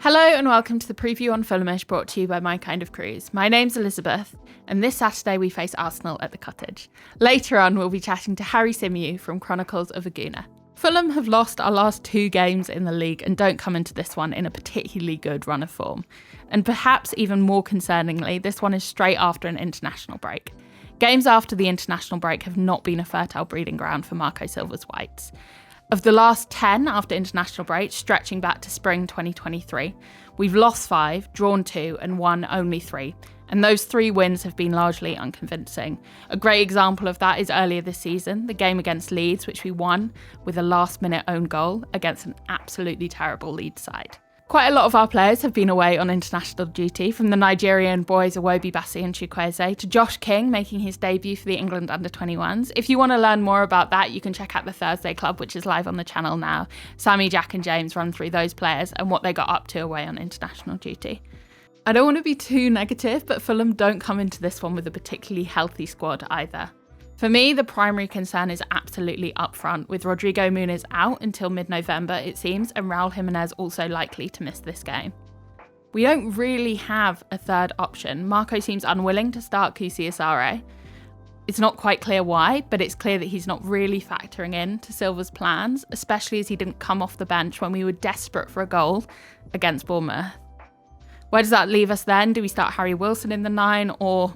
Hello and welcome to the preview on Fulhamish brought to you by My Kind of Cruise. My name's Elizabeth and this Saturday we face Arsenal at the Cottage. Later on we'll be chatting to Harry Symeou from Chronicles of a Gooner. Fulham have lost our last two games in the league and don't come into this one in a particularly good run of form. And perhaps even more concerningly, this one is straight after an international break. Games after the international break have not been a fertile breeding ground for Marco Silva's Whites. Of the last 10 after international break, stretching back to spring 2023, we've lost 5, drawn 2 and won only 3. And those 3 wins have been largely unconvincing. A great example of that is earlier this season, the game against Leeds, which we won with a last-minute own goal against an absolutely terrible Leeds side. Quite a lot of our players have been away on international duty, from the Nigerian boys Iwobi Bassi and Chukwueze to Josh King making his debut for the England under-21s. If you want to learn more about that, you can check out the Thursday Club, which is live on the channel now. Sammy, Jack and James run through those players and what they got up to away on international duty. I don't want to be too negative, but Fulham don't come into this one with a particularly healthy squad either. For me, the primary concern is absolutely up front, with Rodrigo Muniz out until mid-November, it seems, and Raul Jimenez also likely to miss this game. We don't really have a third option. Marco seems unwilling to start Kusi Asare. It's not quite clear why, but it's clear that he's not really factoring in to Silva's plans, especially as he didn't come off the bench when we were desperate for a goal against Bournemouth. Where does that leave us then? Do we start Harry Wilson in the 9 or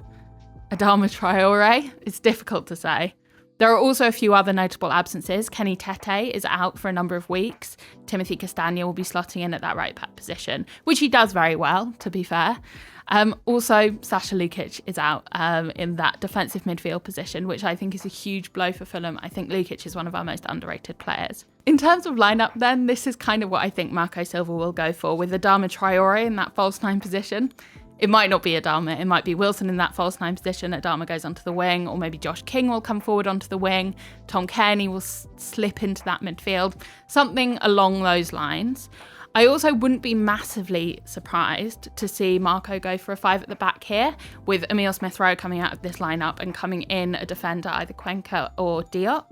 Adama Traore? It's difficult to say. There are also a few other notable absences. Kenny Tete is out for a number of weeks. Timothy Castagna will be slotting in at that right back position, which he does very well, to be fair. Also, Sasha Lukic is out in that defensive midfield position, which I think is a huge blow for Fulham. I think Lukic is one of our most underrated players. In terms of lineup then, this is kind of what I think Marco Silva will go for, with Adama Traore in that false 9 position. It might not be Adama, it might be Wilson in that false 9 position, Adama goes onto the wing, or maybe Josh King will come forward onto the wing, Tom Kearney will slip into that midfield, something along those lines. I also wouldn't be massively surprised to see Marco go for a 5 at the back here, with Emile Smith-Rowe coming out of this lineup and coming in a defender, either Cuenca or Diop.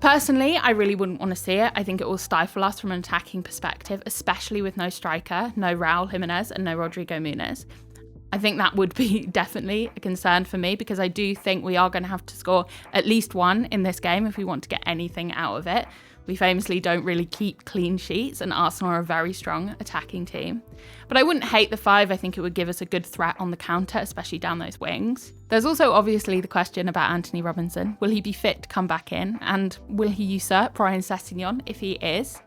Personally, I really wouldn't want to see it. I think it will stifle us from an attacking perspective, especially with no striker, no Raul Jimenez and no Rodrigo Muniz. I think that would be definitely a concern for me, because I do think we are going to have to score at least 1 in this game if we want to get anything out of it. We famously don't really keep clean sheets, and Arsenal are a very strong attacking team. But I wouldn't hate the 5. I think it would give us a good threat on the counter, especially down those wings. There's also obviously the question about Anthony Robinson. Will he be fit to come back in? And will he usurp Ryan Sessegnon if he is?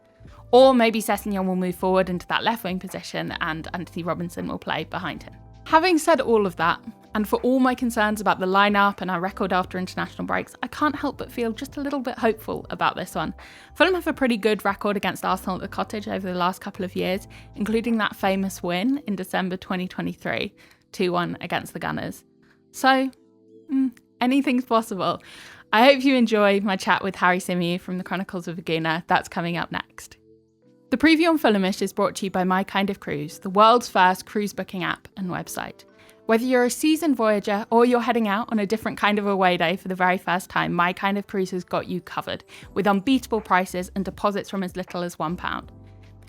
Or maybe Sessegnon will move forward into that left wing position and Anthony Robinson will play behind him. Having said all of that, and for all my concerns about the lineup and our record after international breaks, I can't help but feel just a little bit hopeful about this one. Fulham have a pretty good record against Arsenal at the Cottage over the last couple of years, including that famous win in December 2023, 2-1 against the Gunners. So, anything's possible. I hope you enjoy my chat with Harry Symeou from the Chronicles of a Gooner. That's coming up next. The preview on Fulhamish is brought to you by My Kind of Cruise, the world's first cruise booking app and website. Whether you're a seasoned voyager or you're heading out on a different kind of away day for the very first time, My Kind of Cruise has got you covered, with unbeatable prices and deposits from as little as £1.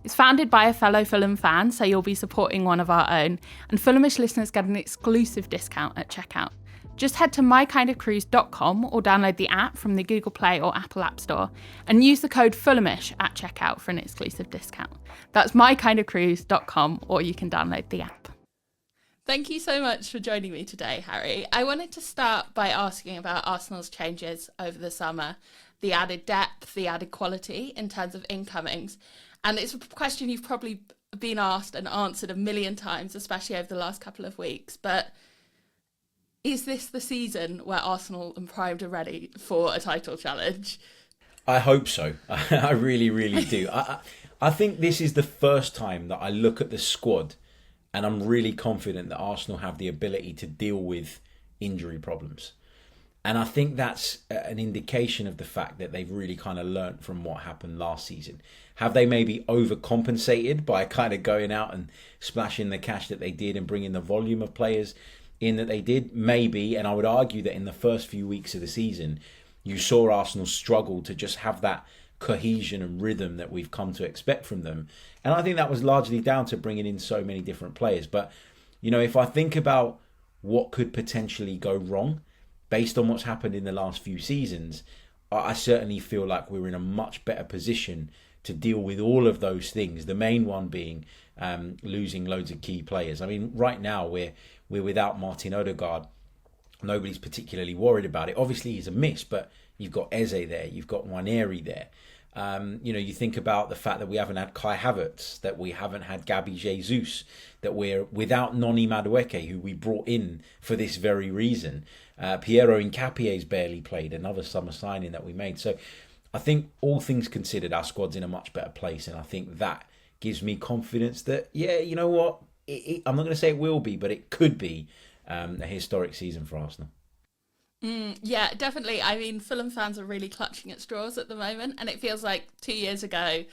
It's founded by a fellow Fulham fan, so you'll be supporting one of our own, and Fulhamish listeners get an exclusive discount at checkout. Just head to mykindofcruise.com or download the app from the Google Play or Apple App Store and use the code Fulhamish at checkout for an exclusive discount. That's mykindofcruise.com, or you can download the app. Thank you so much for joining me today, Harry. I wanted to start by asking about Arsenal's changes over the summer, the added depth, the added quality in terms of incomings. And it's a question you've probably been asked and answered a million times, especially over the last couple of weeks. But is this the season where Arsenal and primed are ready for a title challenge? I hope so. I really, really do. I think this is the first time that I look at the squad and I'm really confident that Arsenal have the ability to deal with injury problems. And I think that's an indication of the fact that they've really kind of learnt from what happened last season. Have they maybe overcompensated by kind of going out and splashing the cash that they did and bringing the volume of players in that they did? Maybe. And I would argue that in the first few weeks of the season, you saw Arsenal struggle to just have that cohesion and rhythm that we've come to expect from them. And I think that was largely down to bringing in so many different players. But, if I think about what could potentially go wrong based on what's happened in the last few seasons, I certainly feel like we're in a much better position to deal with all of those things. The main one being losing loads of key players. I mean, right now we're without Martin Odegaard. Nobody's particularly worried about it. Obviously, he's a miss, but you've got Eze there, you've got Nwaneri there. You think about the fact that we haven't had Kai Havertz, that we haven't had Gabby Jesus, that we're without Noni Madueke, who we brought in for this very reason. Piero Incapie's barely played, another summer signing that we made. So I think all things considered, our squad's in a much better place. And I think that gives me confidence that, yeah, you know what? I'm not going to say it will be, but it could be a historic season for Arsenal. Yeah, definitely. I mean, Fulham fans are really clutching at straws at the moment, and it feels like 2 years ago,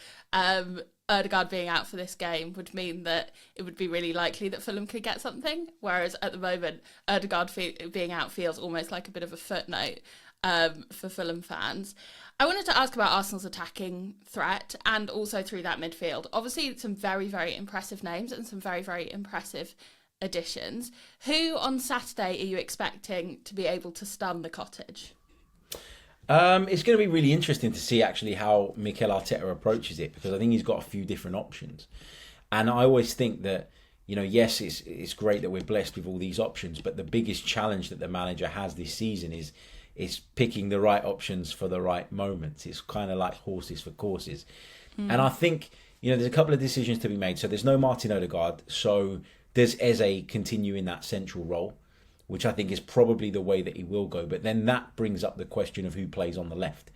Odegaard being out for this game would mean that it would be really likely that Fulham could get something, whereas at the moment, Odegaard being out feels almost like a bit of a footnote for Fulham fans. I wanted to ask about Arsenal's attacking threat and also through that midfield. Obviously, some very, very impressive names and some very, very impressive additions. Who on Saturday are you expecting to be able to stun the Cottage? It's going to be really interesting to see actually how Mikel Arteta approaches it, because I think he's got a few different options. And I always think that, yes, it's great that we're blessed with all these options, but the biggest challenge that the manager has this season is picking the right options for the right moments. It's kind of like horses for courses. And I think, there's a couple of decisions to be made. So there's no Martin Odegaard, so does Eze continue in that central role, which I think is probably the way that he will go. But then that brings up the question of who plays on the left.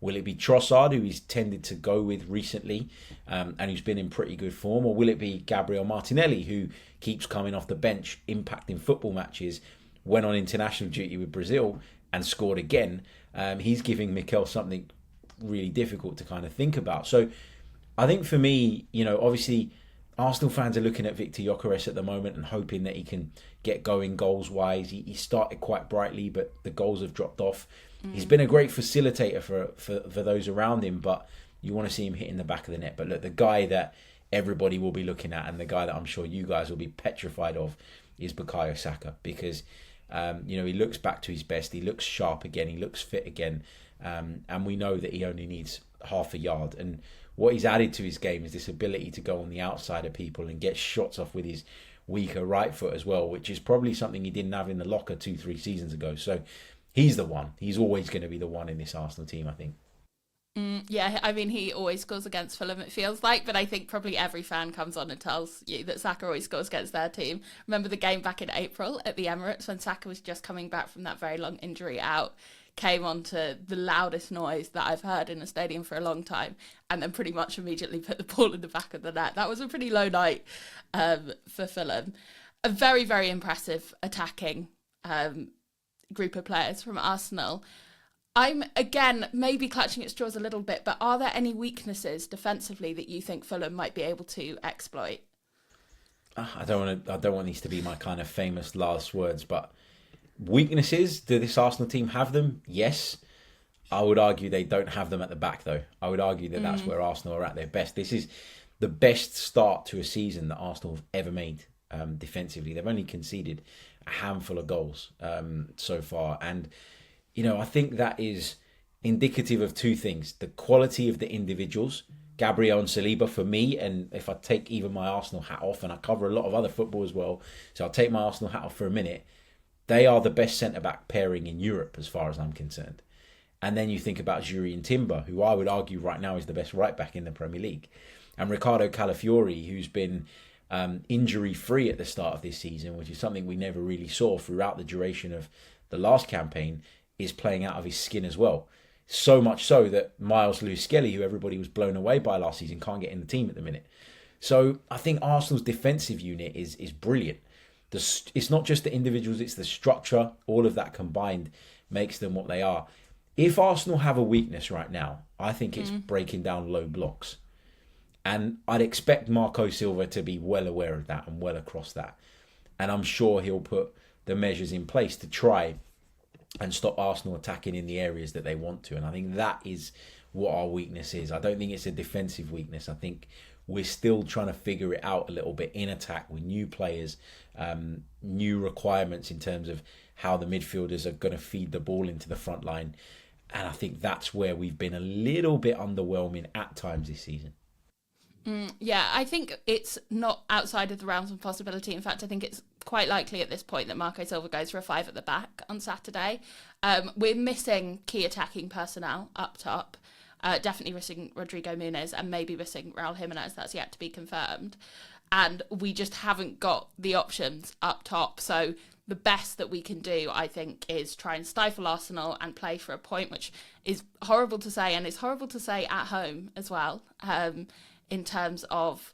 Will it be Trossard, who he's tended to go with recently and who's been in pretty good form? Or will it be Gabriel Martinelli, who keeps coming off the bench, impacting football matches, went on international duty with Brazil and scored again? He's giving Mikel something really difficult to kind of think about. So I think for me, obviously Arsenal fans are looking at Victor Gyökeres at the moment and hoping that he can get going goals-wise. He started quite brightly, but the goals have dropped off. He's been a great facilitator for those around him, but you want to see him hitting the back of the net. But look, the guy that everybody will be looking at and the guy that I'm sure you guys will be petrified of is Bukayo Saka, because he looks back to his best. He looks sharp again. He looks fit again. And we know that he only needs half a yard. And what he's added to his game is this ability to go on the outside of people and get shots off with his weaker right foot as well, which is probably something he didn't have in the locker 2-3 seasons ago. So he's the one. He's always going to be the one in this Arsenal team, I think. Yeah, I mean, he always scores against Fulham, it feels like, but I think probably every fan comes on and tells you that Saka always scores against their team. Remember the game back in April at the Emirates when Saka was just coming back from that very long injury out, came on to the loudest noise that I've heard in a stadium for a long time, and then pretty much immediately put the ball in the back of the net. That was a pretty low night for Fulham. A very, very impressive attacking group of players from Arsenal. I'm, again, maybe clutching at straws a little bit, but are there any weaknesses defensively that you think Fulham might be able to exploit? I don't want these to be my kind of famous last words, but weaknesses, do this Arsenal team have them? Yes. I would argue they don't have them at the back, though. I would argue that that's where Arsenal are at their best. This is the best start to a season that Arsenal have ever made defensively. They've only conceded a handful of goals so far. And, I think that is indicative of two things. The quality of the individuals, Gabriel and Saliba for me, and if I take even my Arsenal hat off, and I cover a lot of other football as well, so I'll take my Arsenal hat off for a minute, they are the best centre-back pairing in Europe as far as I'm concerned. And then you think about Juri and Timber, who I would argue right now is the best right-back in the Premier League. And Riccardo Calafiori, who's been injury-free at the start of this season, which is something we never really saw throughout the duration of the last campaign, is playing out of his skin as well. So much so that Miles Lewis-Skelly, who everybody was blown away by last season, can't get in the team at the minute. So I think Arsenal's defensive unit is brilliant. It's not just the individuals, it's the structure. All of that combined makes them what they are. If Arsenal have a weakness right now, I think it's breaking down low blocks. And I'd expect Marco Silva to be well aware of that and well across that. And I'm sure he'll put the measures in place to try and stop Arsenal attacking in the areas that they want to. And I think that is what our weakness is. I don't think it's a defensive weakness. I think we're still trying to figure it out a little bit in attack with new players, new requirements in terms of how the midfielders are going to feed the ball into the front line. And I think that's where we've been a little bit underwhelming at times this season. Yeah, I think it's not outside of the realms of possibility. In fact, I think it's quite likely at this point that Marco Silva goes for a 5 at the back on Saturday. We're missing key attacking personnel up top. Definitely missing Rodrigo Muniz and maybe missing Raul Jimenez. That's yet to be confirmed. And we just haven't got the options up top. So the best that we can do, I think, is try and stifle Arsenal and play for a point, which is horrible to say, and it's horrible to say at home as well, in terms of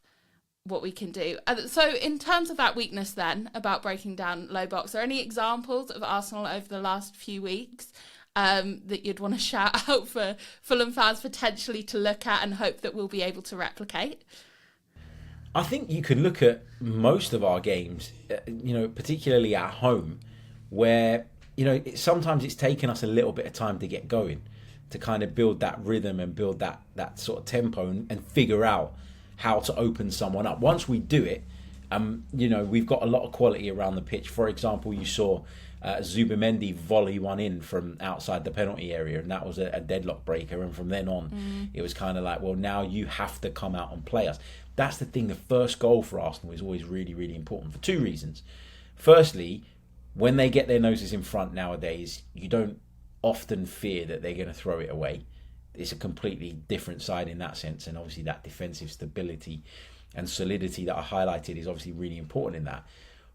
what we can do. So in terms of that weakness then, about breaking down low box, are there any examples of Arsenal over the last few weeks that you'd want to shout out for Fulham fans potentially to look at and hope that we'll be able to replicate? I think you could look at most of our games, particularly at home, where, sometimes it's taken us a little bit of time to get going, to kind of build that rhythm and build that sort of tempo and figure out how to open someone up. Once we do it, we've got a lot of quality around the pitch. For example, you saw Zubimendi volley one in from outside the penalty area, and that was a deadlock breaker. And from then on, it was kind of like, well, now you have to come out and play us. That's the thing. The first goal for Arsenal is always really, really important for two reasons. Firstly, when they get their noses in front nowadays, you don't often fear that they're going to throw it away. It's a completely different side in that sense, and obviously that defensive stability and solidity that I highlighted is obviously really important in that.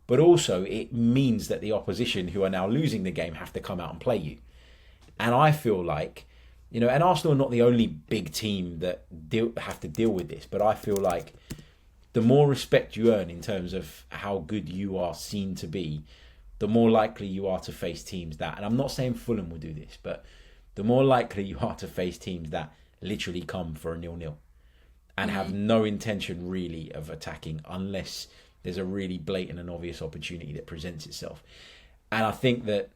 But also it means that the opposition, who are now losing the game, have to come out and play you. And I feel like, and Arsenal are not the only big team that have to deal with this, but I feel like the more respect you earn in terms of how good you are seen to be, the more likely you are to face teams that, and I'm not saying Fulham will do this, but the more likely you are to face teams that literally come for a 0-0 and have no intention really of attacking unless there's a really blatant and obvious opportunity that presents itself. And I think that,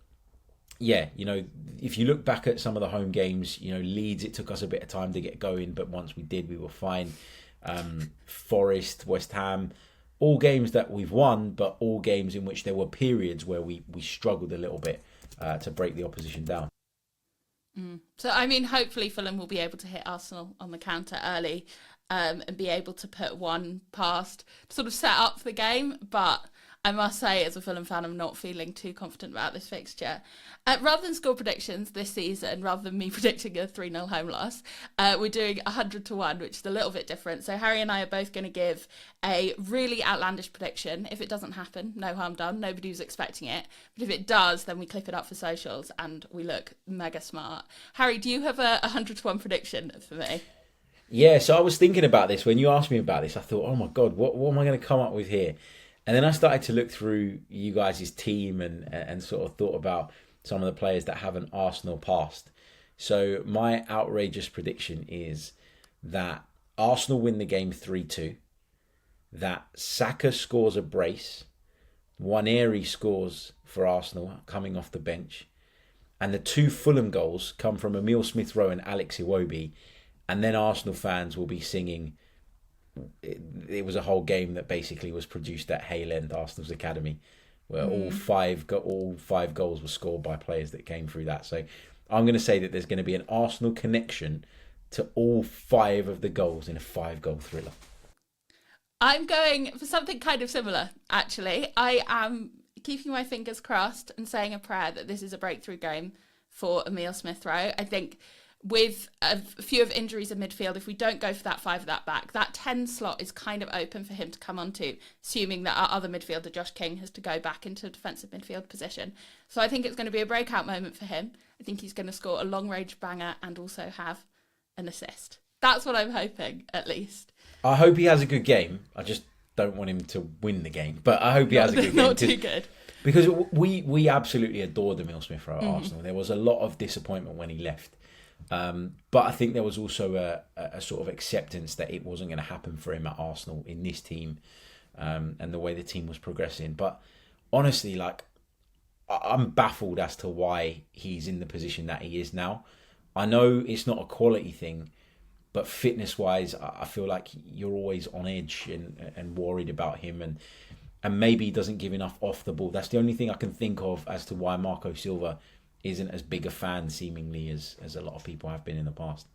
if you look back at some of the home games, Leeds, it took us a bit of time to get going, but once we did, we were fine. Forest, West Ham, all games that we've won, but all games in which there were periods where we struggled a little bit to break the opposition down. So, hopefully Fulham will be able to hit Arsenal on the counter early and be able to put one past, sort of set up the game. But I must say, as a Fulham fan, I'm not feeling too confident about this fixture. Rather than score predictions this season, rather than me predicting a 3-0 home loss, we're doing 100-1, which is a little bit different. So Harry and I are both going to give a really outlandish prediction. If it doesn't happen, no harm done. Nobody was expecting it. But if it does, then we clip it up for socials and we look mega smart. Harry, do you have a 100-1 prediction for me? Yeah, so I was thinking about this. When you asked me about this, I thought, oh my God, what am I going to come up with here? And then I started to look through you guys' team and sort of thought about some of the players that have an Arsenal past. So my outrageous prediction is that Arsenal win the game 3-2, that Saka scores a brace, Nwaneri scores for Arsenal coming off the bench, and the two Fulham goals come from Emile Smith-Rowe and Alex Iwobi, and then Arsenal fans will be singing. It was a whole game that basically was produced at Hale End, Arsenal's academy, where all five goals were scored by players that came through that. So I'm going to say that there's going to be an Arsenal connection to all 5 of the goals in a 5-goal thriller. I'm going for something kind of similar, actually. I am keeping my fingers crossed and saying a prayer that this is a breakthrough game for Emile Smith-Rowe. I think with a few of injuries in midfield, if we don't go for that 5 at that back, that 10 slot is kind of open for him to come onto, assuming that our other midfielder, Josh King, has to go back into a defensive midfield position. So I think it's going to be a breakout moment for him. I think he's going to score a long-range banger and also have an assist. That's what I'm hoping, at least. I hope he has a good game. I just don't want him to win the game, but I hope he has a good game. Not too good. Because we absolutely adored Emile Smith-Rowe at Arsenal. There was a lot of disappointment when he left. But I think there was also a sort of acceptance that it wasn't going to happen for him at Arsenal in this team, and the way the team was progressing. But honestly, I'm baffled as to why he's in the position that he is now. I know it's not a quality thing, but fitness-wise, I feel like you're always on edge and worried about him, and maybe he doesn't give enough off the ball. That's the only thing I can think of as to why Marco Silva isn't as big a fan, seemingly, as a lot of people have been in the past.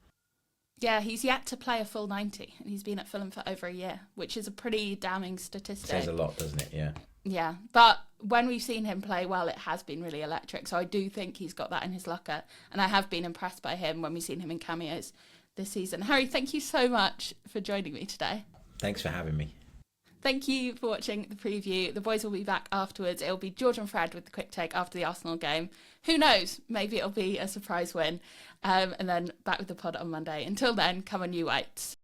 Yeah, he's yet to play a full 90, and he's been at Fulham for over a year, which is a pretty damning statistic. Says a lot, doesn't it? Yeah. Yeah, but when we've seen him play well, it has been really electric. So I do think he's got that in his locker, and I have been impressed by him when we've seen him in cameos this season. Harry, thank you so much for joining me today. Thanks for having me. Thank you for watching the preview. The boys will be back afterwards. It'll be George and Fred with the quick take after the Arsenal game. Who knows? Maybe it'll be a surprise win. And then back with the pod on Monday. Until then, come on, you whites.